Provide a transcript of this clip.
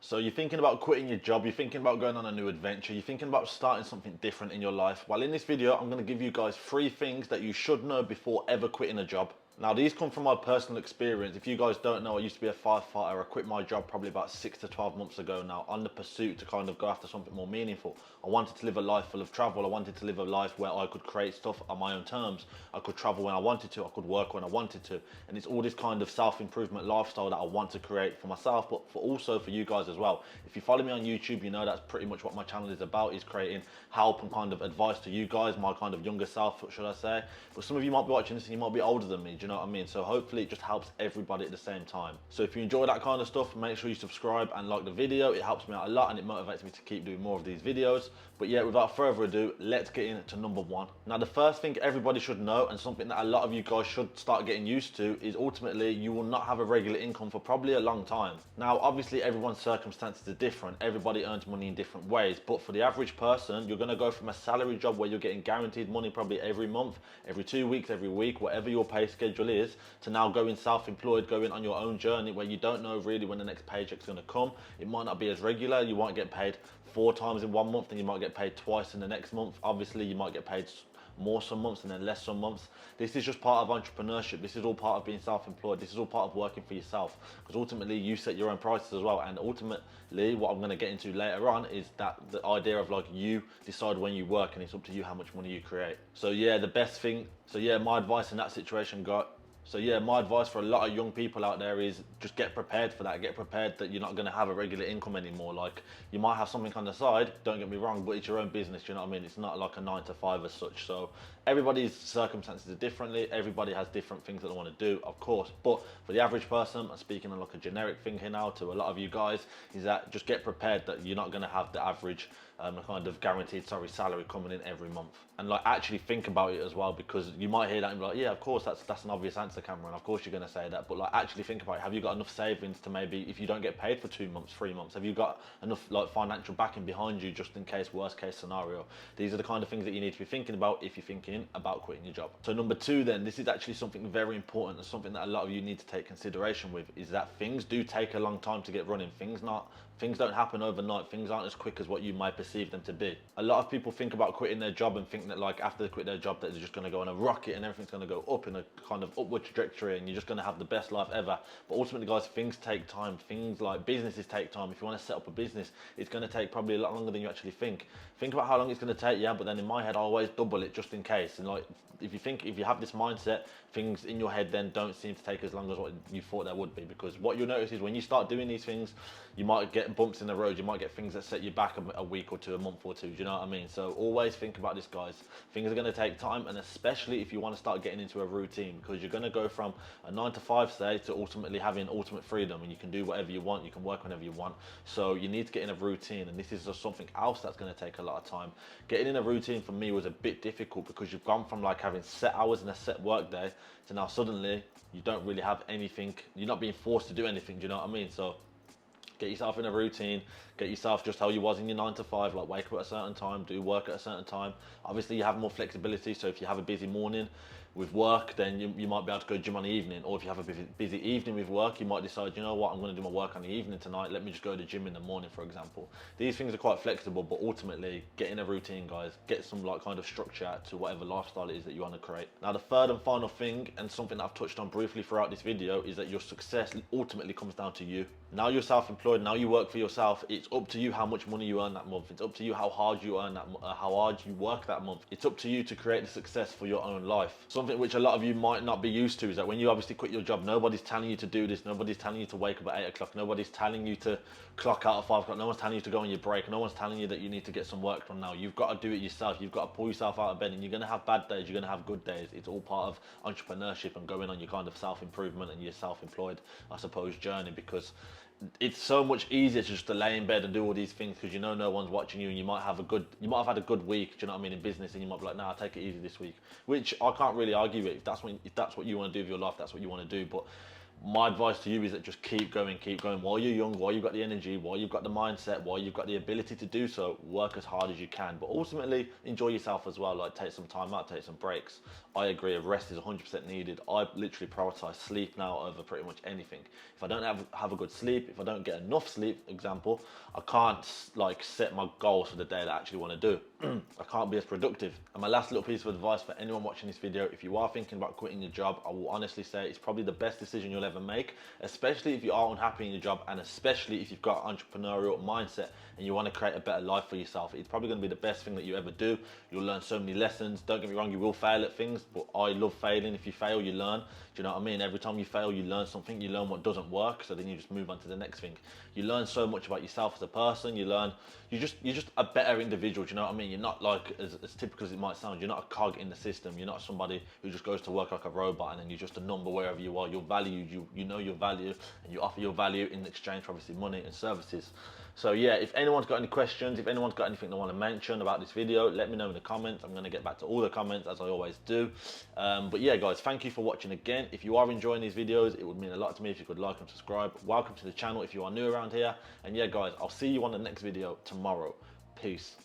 So you're thinking about quitting your job, you're thinking about going on a new adventure, you're thinking about starting something different in your life. Well, in this video, I'm going to give you guys 3 things that you should know before ever quitting a job. Now, these come from my personal experience. If you guys don't know, I used to be a firefighter. I quit my job probably about 6 to 12 months ago now on the pursuit to kind of go after something more meaningful. I wanted to live a life full of travel. I wanted to live a life where I could create stuff on my own terms. I could travel when I wanted to. I could work when I wanted to. And it's all this kind of self-improvement lifestyle that I want to create for myself, but for also for you guys as well. If you follow me on YouTube, you know that's pretty much what my channel is about, is creating help and kind of advice to you guys, my kind of younger self, should I say. But some of you might be watching this and you might be older than me, do you know what I mean? So hopefully it just helps everybody at the same time. So if you enjoy that kind of stuff, make sure you subscribe and like the video. It helps me out a lot and it motivates me to keep doing more of these videos. But yeah, without further ado, let's get into number 1. Now, the first thing everybody should know, and something that a lot of you guys should start getting used to, is ultimately you will not have a regular income for probably a long time. Now, obviously everyone's circumstances are different. Everybody earns money in different ways, but for the average person, you're going to go from a salary job where you're getting guaranteed money probably every month, every 2 weeks, every week, whatever your pay schedule is, to now going self-employed, going on your own journey where you don't know really when the next paycheck's going to come. It might not be as regular. You might get paid 4 times in 1 month, then you might get paid twice in the next month. Obviously, you might get paid more some months and then less some months. This is just part of entrepreneurship. This is all part of being self-employed. This is all part of working for yourself, because ultimately you set your own prices as well. And ultimately what I'm going to get into later on is that the idea of like you decide when you work and it's up to you how much money you create. So yeah, my advice in that situation, my advice for a lot of young people out there is just get prepared for that. Get prepared that you're not going to have a regular income anymore. Like, you might have something on the side, don't get me wrong, but it's your own business, you know what I mean? It's not like a 9 to 5 as such. So everybody's circumstances are differently. Everybody has different things that they want to do, of course. But for the average person, I'm speaking on like a generic thing here now to a lot of you guys, is that just get prepared that you're not going to have the average kind of guaranteed salary coming in every month. And like, actually think about it as well, because you might hear that and be like, yeah, of course, that's an obvious answer, Cameron, of course you're going to say that. But like, actually think about it. Have you got enough savings to, maybe if you don't get paid for 2 months, 3 months, have you got enough like financial backing behind you just in case, worst case scenario? These are the kind of things that you need to be thinking about if you're thinking about quitting your job. So number 2 then, this is actually something very important and something that a lot of you need to take consideration with, is that things do take a long time to get running. Things don't happen overnight. Things aren't as quick as what you might perceive them to be. A lot of people think about quitting their job and think that like after they quit their job that they're just going to go on a rocket and everything's going to go up in a kind of upward trajectory and you're just going to have the best life ever. But ultimately, guys, things take time. Things like businesses take time. If you want to set up a business, it's going to take probably a lot longer than you actually think. Think about how long it's going to take, yeah, but then in my head, I always double it just in case. And like, if you have this mindset, things in your head then don't seem to take as long as what you thought they would be. Because what you'll notice is when you start doing these things, you might get bumps in the road, you might get things that set you back a week or two, a month or two, do you know what I mean? So always think about this, guys. Things are going to take time, and especially if you want to start getting into a routine, because you're going to go from a 9 to 5, say, to ultimately having ultimate freedom, and you can do whatever you want, you can work whenever you want. So you need to get in a routine, and this is just something else that's going to take a lot of time. Getting in a routine for me was a bit difficult, because you've gone from like having set hours and a set work day to now suddenly you don't really have anything. You're not being forced to do anything, do you know what I mean? So get yourself in a routine, get yourself just how you was in your 9 to 5, like wake up at a certain time, do work at a certain time. Obviously you have more flexibility, so if you have a busy morning with work, then you might be able to go gym on the evening. Or if you have a busy evening with work, you might decide, you know what, I'm going to do my work on the evening tonight, let me just go to the gym in the morning, for example. These things are quite flexible, but ultimately get in a routine, guys. Get some like kind of structure to whatever lifestyle it is that you want to create. Now, the third and final thing, and something that I've touched on briefly throughout this video, is that your success ultimately comes down to you. Now you're self-employed, now you work for yourself, it's up to you how much money you earn that month. It's up to you how hard you earn how hard you work that month. It's up to you to create the success for your own life. Something which a lot of you might not be used to is that when you obviously quit your job, nobody's telling you to do this, nobody's telling you to wake up at 8 o'clock, nobody's telling you to clock out at 5 o'clock, no one's telling you to go on your break, no one's telling you that you need to get some work done now. You've got to do it yourself, you've got to pull yourself out of bed, and you're going to have bad days, you're going to have good days. It's all part of entrepreneurship and going on your kind of self-improvement and your self-employed, I suppose, journey, because it's so much easier to just to lay in bed and do all these things because you know no one's watching you, and you might have had a good week, do you know what I mean, in business, and you might be like, nah, take it easy this week, which I can't really argue with. If that's what you want to do with your life, that's what you want to do. But My advice to you is that just keep going while you're young, while you've got the energy, while you've got the mindset, while you've got the ability to do so. Work as hard as you can, but ultimately enjoy yourself as well. Like, take some time out, take some breaks. I agree, rest is 100% needed. I literally prioritize sleep now over pretty much anything. If I don't have a good sleep, if I don't get enough sleep, example, I can't like set my goals for the day that I actually want to do. I can't be as productive. And my last little piece of advice for anyone watching this video, if you are thinking about quitting your job, I will honestly say it's probably the best decision you'll ever make, especially if you are unhappy in your job, and especially if you've got an entrepreneurial mindset and you want to create a better life for yourself. It's probably going to be the best thing that you ever do. You'll learn so many lessons. Don't get me wrong, you will fail at things, but I love failing. If you fail, you learn. Do you know what I mean? Every time you fail, you learn something. You learn what doesn't work, so then you just move on to the next thing. You learn so much about yourself as a person. You're just a better individual. Do you know what I mean? You're not like as typical as it might sound. You're not a cog in the system. You're not somebody who just goes to work like a robot and then you're just a number wherever you are. You're valued. You know your value, and you offer your value in exchange for obviously money and services. So yeah, if anyone's got any questions, if anyone's got anything they want to mention about this video, let me know in the comments. I'm going to get back to all the comments as I always do. But yeah, guys, thank you for watching again. If you are enjoying these videos, it would mean a lot to me if you could like and subscribe. Welcome to the channel if you are new around here. And yeah, guys, I'll see you on the next video tomorrow. Peace.